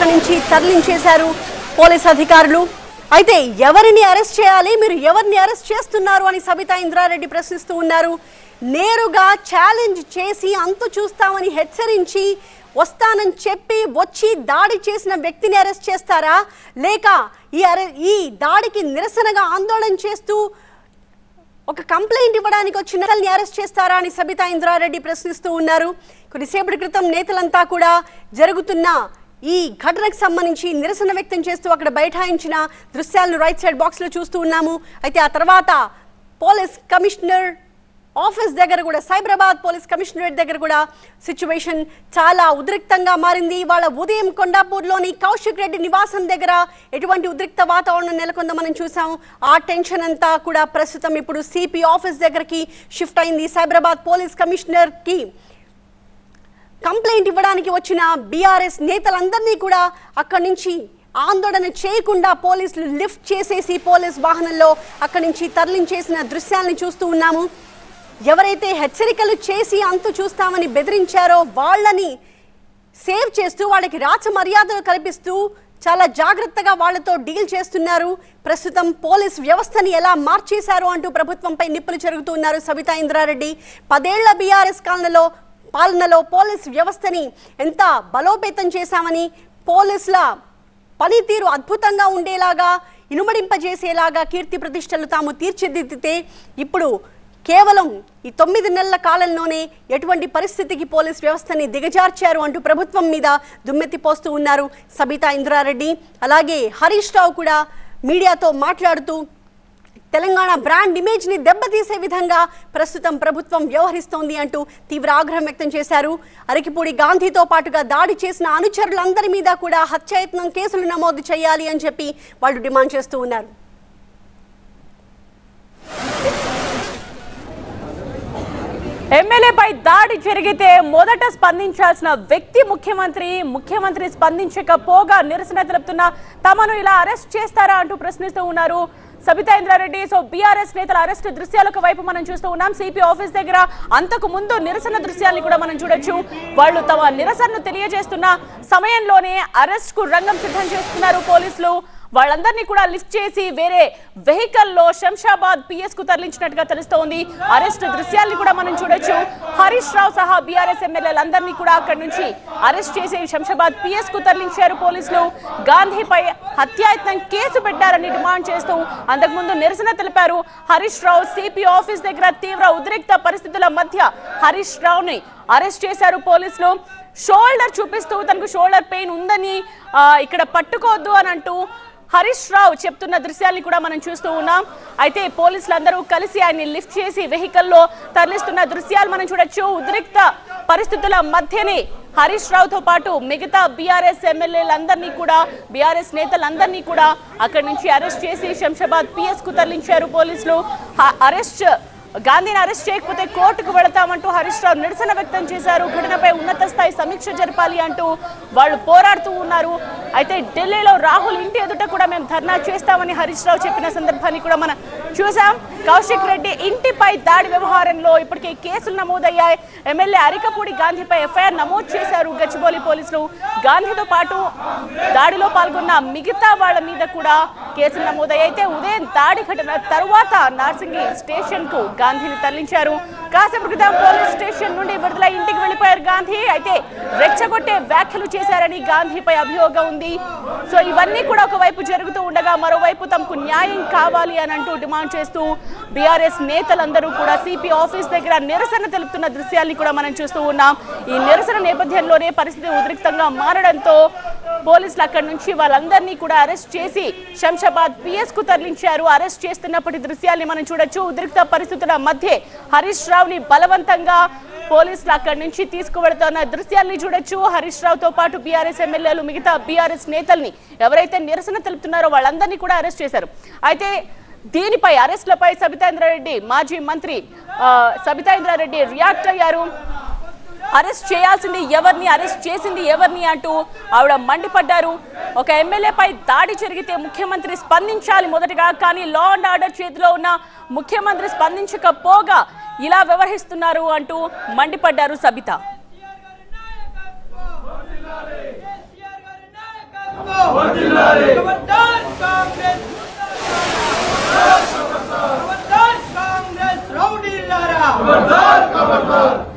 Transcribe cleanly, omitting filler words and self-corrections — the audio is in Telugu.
అక్కడి నుంచి తరలించేశారు పోలీస్ అధికారులు. అయితే ఎవరిని అరెస్ట్ చేయాలి, మీరు ఎవరిని అరెస్ట్ చేస్తున్నారు అని సబితా ఇంద్రారెడ్డి ప్రశ్నిస్తూ ఉన్నారు. నేరుగా ఛాలెంజ్ చేసి అంతు చూస్తామని హెచ్చరించి వస్తానని చెప్పి వచ్చి దాడి చేసిన వ్యక్తిని అరెస్ట్ చేస్తారా, లేక ఈ దాడికి నిరసనగా ఆందోళన చేస్తూ ఒక కంప్లైంట్ ఇవ్వడానికి వచ్చిన నేతల్ని అరెస్ట్ చేస్తారా అని సబితా ఇంద్రారెడ్డి ప్రశ్నిస్తూ ఉన్నారు. కొద్దిసేపటి క్రితం నేతలంతా కూడా జరుగుతున్న ఈ ఘటనకు సంబంధించి నిరసన వ్యక్తం చేస్తూ అక్కడ బైఠాయించిన దృశ్యాలను రైట్ సైడ్ బాక్స్లో చూస్తూ ఉన్నాము. అయితే ఆ తర్వాత పోలీస్ కమిషనర్ ఆఫీస్ దగ్గర కూడా, సైబరాబాద్ పోలీస్ కమిషనరేట్ దగ్గర కూడా సిచ్యువేషన్ చాలా ఉద్రిక్తంగా మారింది. వాళ్ళ ఉదయం కొండాపూర్లోని కౌశిక్ రెడ్డి నివాసం దగ్గర ఎటువంటి ఉద్రిక్త వాతావరణం నెలకొందో మనం చూసాం. ఆ టెన్షన్ అంతా కూడా ప్రస్తుతం ఇప్పుడు సిపి ఆఫీస్ దగ్గరికి షిఫ్ట్ అయింది. సైబరాబాద్ పోలీస్ కమిషనర్కి కంప్లైంట్ ఇవ్వడానికి వచ్చిన బీఆర్ఎస్ నేతలందరినీ కూడా అక్కడి నుంచి ఆందోళన చేయకుండా పోలీసులు లిఫ్ట్ చేసేసి పోలీస్ వాహనంలో అక్కడి నుంచి తరలించేసిన దృశ్యాలను చూస్తూ ఉన్నాము. ఎవరైతే హెచ్చరికలు చేసి అంతు చూస్తామని బెదిరించారో వాళ్ళని సేవ్ చేస్తూ వాళ్ళకి రాచ మర్యాదలు కల్పిస్తూ చాలా జాగ్రత్తగా వాళ్ళతో డీల్ చేస్తున్నారు. ప్రస్తుతం పోలీస్ వ్యవస్థని ఎలా మార్చేశారు అంటూ ప్రభుత్వంపై నిప్పులు చెరుగుతున్నారు సబితా ఇంద్రారెడ్డి. 10 ఏళ్ల బీఆర్ఎస్ పాలనలో పోలీస్ వ్యవస్థని ఎంత బలోపేతం చేశామని, పోలీసుల పనితీరు అద్భుతంగా ఉండేలాగా, ఇనుమడింపజేసేలాగా కీర్తి ప్రతిష్టలు తాము తీర్చిదిద్దితే ఇప్పుడు కేవలం ఈ 9 నెలల కాలంలోనే ఎటువంటి పరిస్థితికి పోలీస్ వ్యవస్థని దిగజార్చారు అంటూ ప్రభుత్వం మీద దుమ్మెత్తిపోస్తూ ఉన్నారు సబితా ఇంద్రారెడ్డి. అలాగే హరీష్ రావు కూడా మీడియాతో మాట్లాడుతూ తెలంగాణ బ్రాండ్ ఇమేజ్ని దెబ్బతీసే విధంగా ప్రస్తుతం ప్రభుత్వం వ్యవహరిస్తోంది అంటూ తీవ్ర ఆగ్రహం వ్యక్తం చేశారు. అరకిపూడి గాంధీతో పాటుగా దాడి చేసిన అనుచరులందరి మీద కూడా హత్యాయత్నం కేసులు నమోదు చేయాలి అని చెప్పి వాళ్ళు డిమాండ్ చేస్తూ ఉన్నారు. ఎమ్మెల్యేపై దాడి జరిగితే మొదట స్పందించాల్సిన వ్యక్తి ముఖ్యమంత్రి స్పందించకపోగా నిరసన తెలుపుతున్న తమను ఇలా అరెస్ట్ చేస్తారా అంటూ ప్రశ్నిస్తూ ఉన్నారు సబితా ఇంద్రారెడ్డి. సో బీఆర్ఎస్ నేతల అరెస్ట్ దృశ్యాలకు వైపు మనం చూస్తూ ఉన్నాం. సిపి ఆఫీస్ దగ్గర అంతకు ముందు నిరసన దృశ్యాలను కూడా మనం చూడొచ్చు. వాళ్ళు తమ నిరసనను తెలియజేస్తున్న సమయంలోనే అరెస్ట్ కు రంగం సిద్ధం చేస్తున్నారు పోలీసులు. వాళ్ళందరినీ కూడా లిఫ్ట్ చేసి వేరే వెహికల్లో శంషాబాద్ పిఎస్ కు తరలించినట్టుగా తెలుస్తోంది. అరెస్ట్ దృశ్యాలను కూడా మనం చూడొచ్చు. హరీష్ రావు సహా బీఆర్ఎస్ ఎమ్మెల్యేలందరినీ కూడా అక్కడి నుంచి అరెస్ట్ చేసి శంషాబాద్ పిఎస్ కు తరలించారు పోలీసులు. గాంధీపై హత్యాయత్నం కేసు పెట్టారని డిమాండ్ చేస్తూ అంతకుముందు నిరసన తెలిపారు హరీష్ రావు. సిపి ఆఫీస్ దగ్గర తీవ్ర ఉద్రిక్త పరిస్థితుల మధ్య హరీష్ రావుని అరెస్ట్ చేశారు పోలీసులు. షోల్డర్ చూపిస్తూ తనకు షోల్డర్ పెయిన్ ఉందని ఇక్కడ పట్టుకోవద్దు అని అంటూ హరీష్ రావు చెప్తున్న దృశ్యాన్ని కూడా మనం చూస్తూ ఉన్నాం. అయితే పోలీసులందరూ కలిసి ఆయన్ని లిఫ్ట్ చేసి వెహికల్లో తరలిస్తున్న దృశ్యాలు మనం చూడొచ్చు. ఉద్రిక్త పరిస్థితుల మధ్యనే హరీష్ రావుతో పాటు మిగతా బీఆర్ఎస్ ఎమ్మెల్యేలందరినీ కూడా, బీఆర్ఎస్ నేతలందరినీ కూడా అక్కడి నుంచి అరెస్ట్ చేసి శంషాబాద్ పిఎస్ కు తరలించారు పోలీసులు. గాంధీని అరెస్ట్ చేయకపోతే కోర్టుకు వెళతామంటూ హరీష్ రావు నిరసన వ్యక్తం చేశారు. ఘటనపై ఉన్నత స్థాయి సమీక్ష జరపాలి అంటూ వాళ్ళు పోరాడుతూ ఉన్నారు. అయితే ఢిల్లీలో రాహుల్ ఇంటి ఎదుట కూడా మేము ధర్నా చేస్తామని హరీష్ రావు చెప్పిన సందర్భాన్ని కూడా మనం చూసాం. కౌశిక్ రెడ్డి ఇంటిపై దాడి వ్యవహారంలో ఇప్పటికే కేసులు నమోదయ్యాయి. ఎమ్మెల్యే అరికపూడి గాంధీపై ఎఫ్ఐఆర్ నమోదు చేశారు గచ్చిబౌలి పోలీసులు. గాంధీతో పాటు దాడిలో పాల్గొన్న మిగతా వాళ్ళ మీద కూడా కేసులు నమోదయ్యాయి. అయితే ఉదయం దాడి ఘటన తరువాత నార్సింగి స్టేషన్ కు గాంధీని తరలించారు. కాసేపు క్రితం పోలీస్ స్టేషన్ నుండి విడుదల ఇంటికి వెళ్లిపోయారు గాంధీ. అయితే రెచ్చగొట్టే వ్యాఖ్యలు చేశారని గాంధీపై అభియోగం ఉంది. సో ఇవన్నీ కూడా ఒకవైపు జరుగుతూ ఉండగా మరోవైపు తమకు న్యాయం కావాలి అని అంటూ డిమాండ్ చేస్తూ బీఆర్ఎస్ నేతలందరూ కూడా సిపి ఆఫీస్ దగ్గర నిరసన తెలుపుతున్న దృశ్యాన్ని కూడా మనం చూస్తూ ఉన్నాం. ఈ నిరసన నేపథ్యంలోనే పరిస్థితి ఉద్రిక్తంగా మారడంతో పోలీసులు అక్కడి నుంచి వాళ్ళందరినీ కూడా అరెస్ట్ చేసి శంషాబాద్ పిఎస్ కు తరలించారు. అరెస్ట్ చేస్తున్నప్పటి దృశ్యాల్ని మనం చూడొచ్చు. ఉద్రిక్త పరిస్థితుల మధ్య హరీష్ రావుని బలవంతంగా పోలీసులు అక్కడి నుంచి తీసుకువెడుతున్న దృశ్యాల్ని చూడొచ్చు. హరీష్ రావుతో పాటు బీఆర్ఎస్ ఎమ్మెల్యేలు, మిగతా బీఆర్ఎస్ నేతల్ని ఎవరైతే నిరసన తెలుపుతున్నారో వాళ్ళందరినీ కూడా అరెస్ట్ చేశారు. అయితే దీనిపై అరెస్టులపై సబితా ఇంద్రారెడ్డి, మాజీ మంత్రి సబితా ఇంద్రారెడ్డి రియాక్ట్ అయ్యారు. అరెస్ట్ చేయాల్సింది ఎవరిని, అరెస్ట్ చేసింది ఎవరిని అంటూ ఆవిడ మండిపడ్డారు. ఒక ఎమ్మెల్యేపై దాడి జరిగితే ముఖ్యమంత్రి స్పందించాలి మొదటగా, కానీ లా అండ్ ఆర్డర్ చేతిలో ఉన్న ముఖ్యమంత్రి స్పందించకపోగా ఇలా వ్యవహరిస్తున్నారు అంటూ మండిపడ్డారు సబిత. खबरदार खबरदार